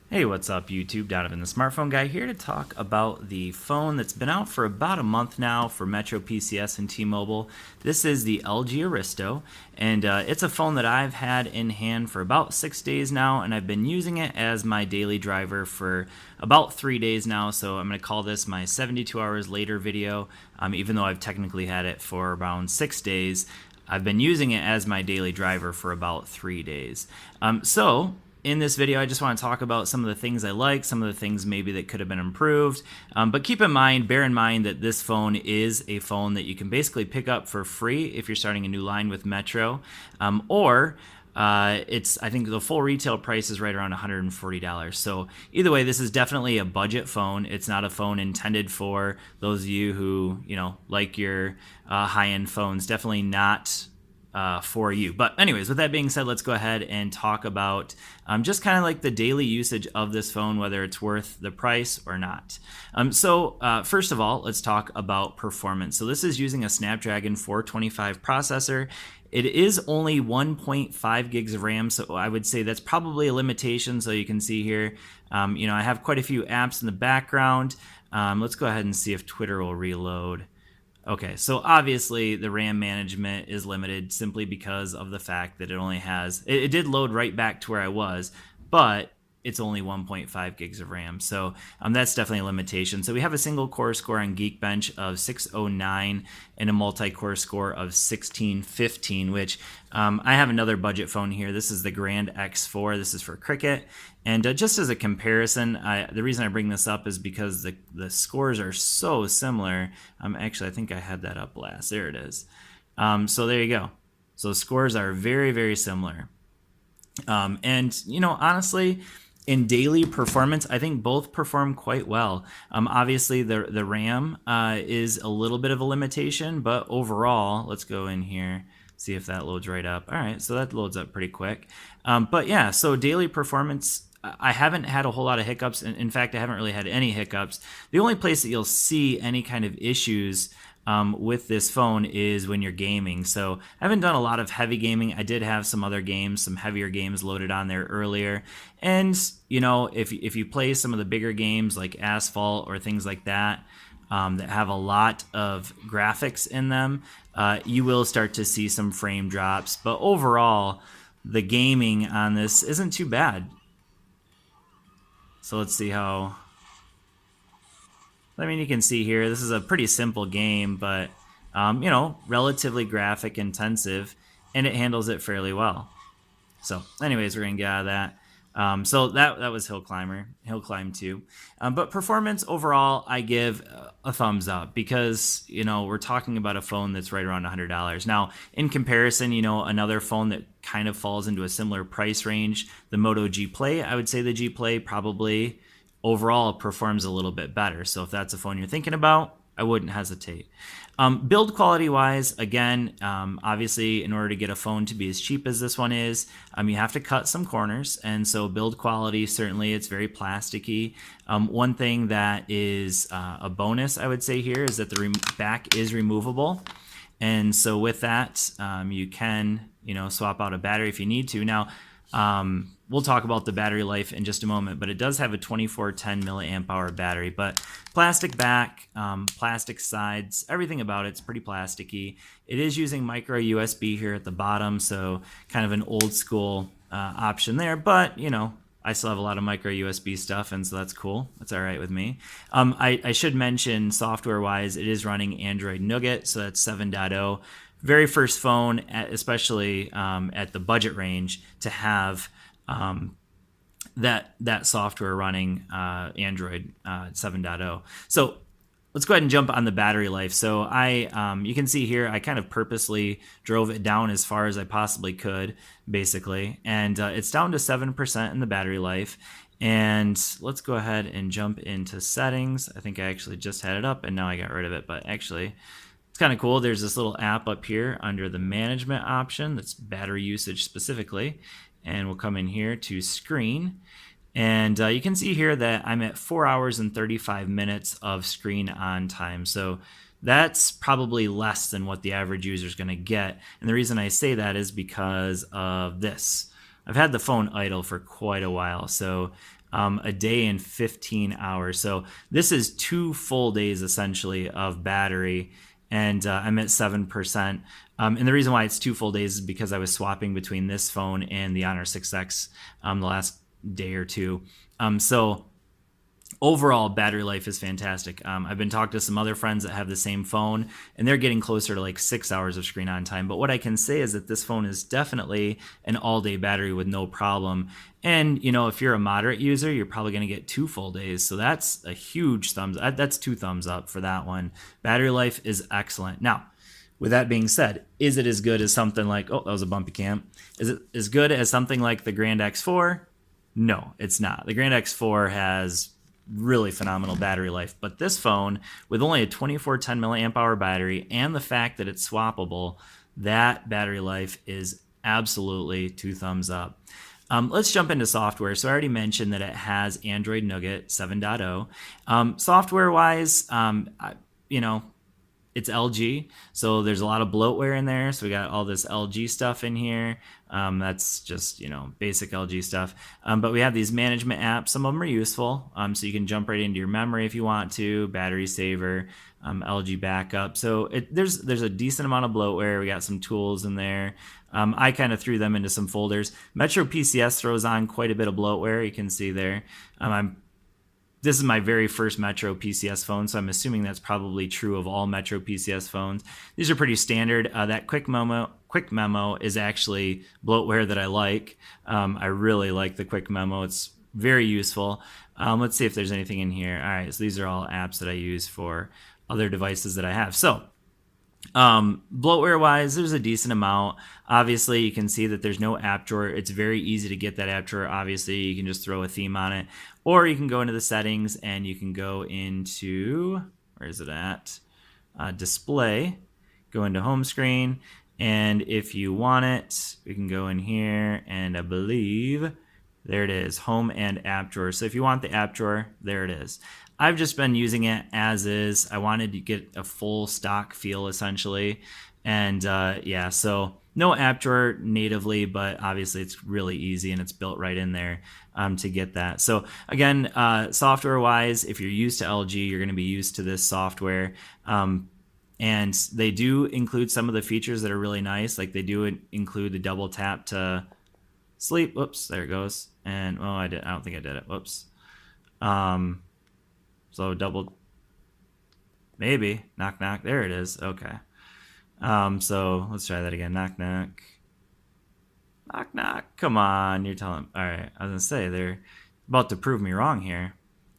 Hey, what's up YouTube? Donovan the Smartphone Guy here to talk about the phone that's been out for about a month now for Metro PCS and T-Mobile. This is the LG Aristo, and it's a phone that I've had in hand for about 6 days now, and I've been using it as my daily driver for about 3 days now, so I'm going to call this my 72 hours later video, even though I've technically had it for around 6 days. I've been using it as my daily driver for about 3 days. In this video, I just want to talk about some of the things I like, some of the things maybe that could have been improved. But bear in mind that this phone is a phone that you can basically pick up for free if you're starting a new line with Metro. I think the full retail price is right around $140. So either way, this is definitely a budget phone. It's not a phone intended for those of you who, like your high-end phones. Definitely not for you. But anyways, with that being said, let's go ahead and talk about just kind of like the daily usage of this phone, whether it's worth the price or not. First of all, let's talk about performance. So this is using a Snapdragon 425 processor. It is only 1.5 gigs of RAM, so I would say that's probably a limitation. So you can see here, I have quite a few apps in the background. Let's go ahead and see if Twitter will reload. Okay, so obviously the RAM management is limited simply because of the fact that it did load right back to where I was, but it's only 1.5 gigs of RAM. So that's definitely a limitation. So we have a single core score on Geekbench of 609 and a multi-core score of 1615, which I have another budget phone here. This is the Grand X4. This is for cricket. And just as a comparison, the reason I bring this up is because the scores are so similar. Actually, I think I had that up last. There it is. So there you go. So the scores are very, very similar. Honestly, in daily performance, I think both perform quite well. Obviously, the RAM is a little bit of a limitation, but overall, let's go in here, see if that loads right up. All right, so that loads up pretty quick. But yeah, so daily performance, I haven't had a whole lot of hiccups. In fact, I haven't really had any hiccups. The only place that you'll see any kind of issues with this phone is when you're gaming. So I haven't done a lot of heavy gaming. I did have some other games, some heavier games loaded on there earlier. And, if you play some of the bigger games like Asphalt or things like that, that have a lot of graphics in them, you will start to see some frame drops. But overall, the gaming on this isn't too bad. So let's see how... you can see here, this is a pretty simple game, but, relatively graphic intensive, and it handles it fairly well. So anyways, we're going to get out of that. So that was Hill Climb 2. But performance overall, I give a thumbs up because, we're talking about a phone that's right around $100. Now, in comparison, another phone that kind of falls into a similar price range, the Moto G Play, I would say the G Play probably overall performs a little bit better. So if that's a phone you're thinking about, I wouldn't hesitate. Build quality wise, again, obviously in order to get a phone to be as cheap as this one is, you have to cut some corners. And so build quality, certainly it's very plasticky. One thing that is a bonus, I would say here, is that the back is removable. And so with that, you can, swap out a battery if you need to. Now, we'll talk about the battery life in just a moment, but it does have a 2410 milliamp hour battery. But plastic back, plastic sides, everything about it's pretty plasticky. It is using micro USB here at the bottom, so kind of an old school option there. But I still have a lot of micro USB stuff, and so that's cool. That's all right with me. I should mention software-wise, it is running Android Nougat, so that's 7.0. Very first phone, especially at the budget range, to have that software running Android 7.0. So let's go ahead and jump on the battery life. So you can see here, I kind of purposely drove it down as far as I possibly could, basically, and it's down to 7% in the battery life. And let's go ahead and jump into settings. I think I actually just had it up and now I got rid of it, but actually it's kind of cool. There's this little app up here under the management option that's battery usage specifically. And we'll come in here to screen. And you can see here that I'm at 4 hours and 35 minutes of screen on time. So that's probably less than what the average user is going to get. And the reason I say that is because of this. I've had the phone idle for quite a while. So a day and 15 hours. So this is 2 full days essentially of battery, and I'm at 7%. And the reason why it's 2 full days is because I was swapping between this phone and the Honor 6X the last day or two. So overall, battery life is fantastic. I've been talking to some other friends that have the same phone, and they're getting closer to like 6 hours of screen on time. But what I can say is that this phone is definitely an all-day battery with no problem. And, you know, if you're a moderate user, you're probably going to get 2 full days. So that's a huge that's 2 thumbs up for that one. Battery life is excellent. Now, with that being said, is it as good as something like, oh, that was a bumpy cam. Is it as good as something like the Grand X4? No, it's not. The Grand X4 has really phenomenal battery life, but this phone with only a 2410 milliamp hour battery and the fact that it's swappable, that battery life is absolutely 2 thumbs up. Let's jump into software. So I already mentioned that it has Android Nougat 7.0. Software wise, you know, it's LG, so there's a lot of bloatware in there. So we got all this LG stuff in here. That's just, you know, basic LG stuff. But we have these management apps. Some of them are useful. So you can jump right into your memory if you want to, battery saver, LG backup. So there's a decent amount of bloatware. We got some tools in there. I kind of threw them into some folders. Metro PCS throws on quite a bit of bloatware. You can see there. This is my very first Metro PCS phone, so I'm assuming that's probably true of all Metro PCS phones. These are pretty standard. That quick memo is actually bloatware that I like. I really like the quick memo. It's very useful. Let's see if there's anything in here. All right, so these are all apps that I use for other devices that I have. So bloatware wise, there's a decent amount. Obviously, you can see that there's no app drawer. It's very easy to get that app drawer. Obviously, you can just throw a theme on it, or you can go into the settings and you can go into, where is it at? Display, go into home screen. And if you want it, we can go in here and I believe there it is, home and app drawer. So if you want the app drawer, there it is. I've just been using it as is. I wanted to get a full stock feel essentially. And yeah, so no app drawer natively, but obviously it's really easy and it's built right in there to get that. So again, software wise, if you're used to LG, you're going to be used to this software. And they do include some of the features that are really nice. Like they do include the double tap to sleep. Whoops, there it goes. And oh, I don't think I did it. Whoops. So double, maybe, knock, knock. There it is. Okay. So let's try that again. Knock, knock. Knock, knock. Come on. You're telling. All right. I was going to say, they're about to prove me wrong here.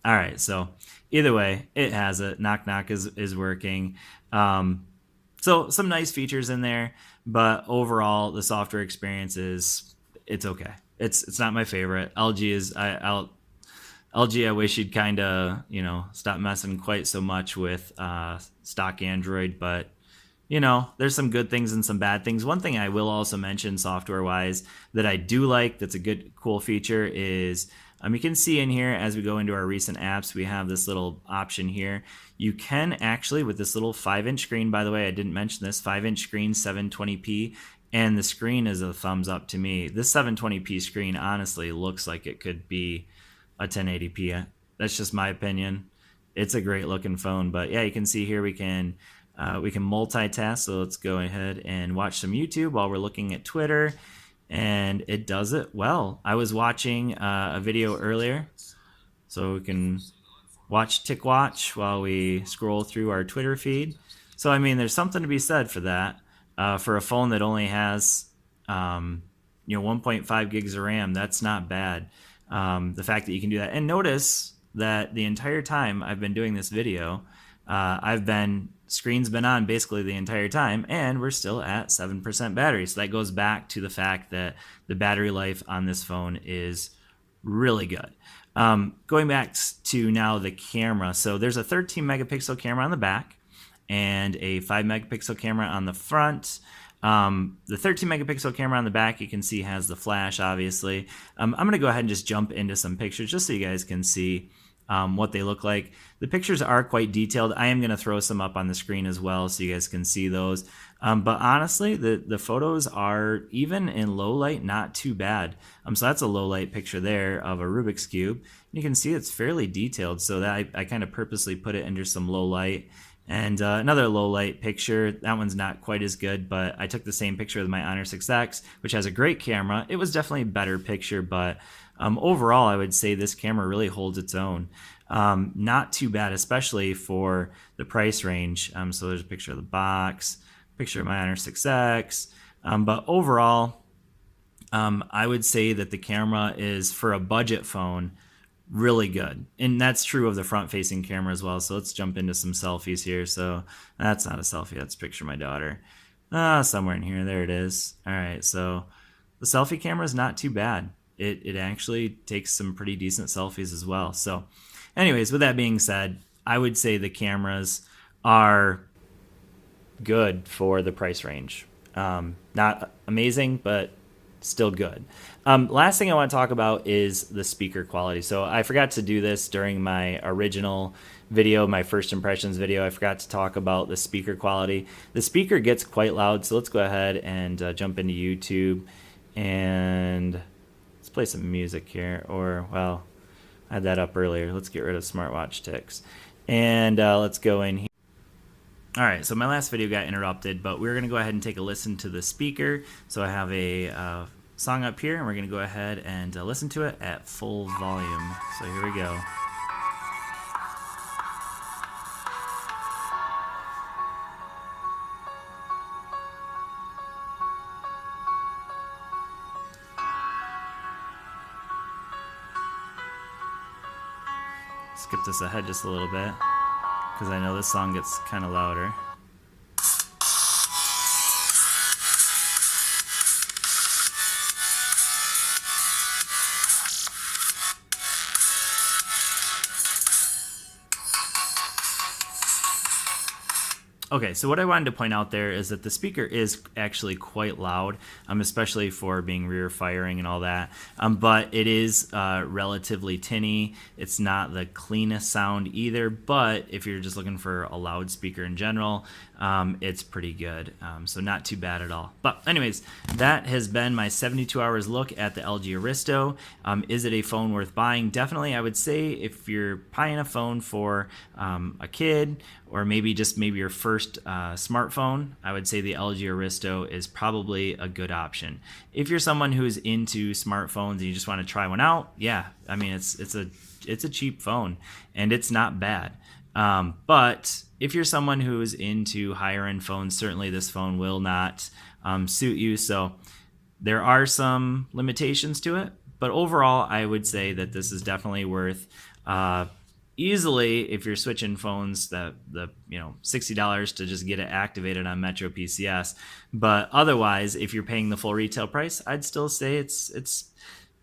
All right. So either way, it has it. Knock, knock is working. So some nice features in there, but overall, the software experience it's okay. It's not my favorite. LG is, LG, I wish you'd kind of, you know, stop messing quite so much with stock Android, but, you know, there's some good things and some bad things. One thing I will also mention software-wise that I do like that's a good, cool feature is you can see in here as we go into our recent apps, we have this little option here. You can actually, with this little 5-inch screen, by the way, I didn't mention this, 5-inch screen, 720p, and the screen is a thumbs up to me. This 720p screen honestly looks like it could be a 1080p. That's just my opinion. It's a great looking phone, but yeah, you can see here we can multitask. So let's go ahead and watch some YouTube while we're looking at Twitter, and it does it well. I was watching a video earlier, so we can watch Tick Watch while we scroll through our Twitter feed. So I mean, there's something to be said for that. For a phone that only has 1.5 gigs of RAM, that's not bad. The fact that you can do that, and notice that the entire time I've been doing this video, screen's been on basically the entire time, and we're still at 7% battery. So that goes back to the fact that the battery life on this phone is really good. Going back to now the camera, so there's a 13 megapixel camera on the back and a 5 megapixel camera on the front. The 13 megapixel camera on the back, you can see, has the flash, obviously. I'm going to go ahead and just jump into some pictures just so you guys can see what they look like. The pictures are quite detailed. I am going to throw some up on the screen as well so you guys can see those. But honestly, the photos are, even in low light, not too bad. So that's a low light picture there of a Rubik's Cube. You can see it's fairly detailed, so that I kind of purposely put it under some low light. And another low light picture, that one's not quite as good, but I took the same picture with my Honor 6X, which has a great camera. It was definitely a better picture, but overall I would say this camera really holds its own. Not too bad, especially for the price range. So there's a picture of the box, picture of my Honor 6X, but overall I would say that the camera is, for a budget phone, really good. And that's true of the front facing camera as well. So let's jump into some selfies here. So that's not a selfie, that's a picture of my daughter. Somewhere in here, there it is. All right, so the selfie camera is not too bad. It actually takes some pretty decent selfies as well. So anyways, with that being said, I would say the cameras are good for the price range. Not amazing, but still good. Last thing I want to talk about is the speaker quality. So I forgot to do this during my original video, my first impressions video. I forgot to talk about the speaker quality. The speaker gets quite loud, so let's go ahead and jump into YouTube and let's play some music here. Or, well, I had that up earlier. Let's get rid of smartwatch ticks. And let's go in here. All right, so my last video got interrupted, but we're going to go ahead and take a listen to the speaker. So I have a song up here, and we're going to go ahead and listen to it at full volume. So here we go. Skip this ahead just a little bit, because I know this song gets kind of louder. Okay, so what I wanted to point out there is that the speaker is actually quite loud, especially for being rear firing and all that, but it is relatively tinny. It's not the cleanest sound either, but if you're just looking for a loudspeaker in general, it's pretty good, so not too bad at all. But anyways, that has been my 72 hours look at the LG Aristo. Is it a phone worth buying? Definitely, I would say if you're buying a phone for a kid, or maybe your first smartphone, I would say the LG Aristo is probably a good option. If you're someone who's into smartphones and you just want to try one out, yeah, I mean it's a cheap phone and it's not bad. But if you're someone who's into higher end phones, certainly this phone will not suit you. So there are some limitations to it, but overall, I would say that this is definitely worth easily, if you're switching phones, the $60 to just get it activated on Metro PCS. But otherwise, if you're paying the full retail price, I'd still say it's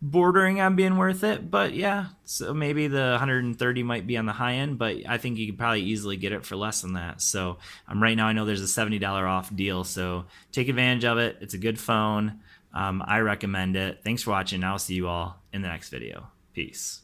bordering on being worth it. But yeah, so maybe the 130 might be on the high end, but I think you could probably easily get it for less than that. So right now I know there's a $70 off deal, so take advantage of it. It's a good phone. I recommend it. Thanks for watching. I'll see you all in the next video. Peace.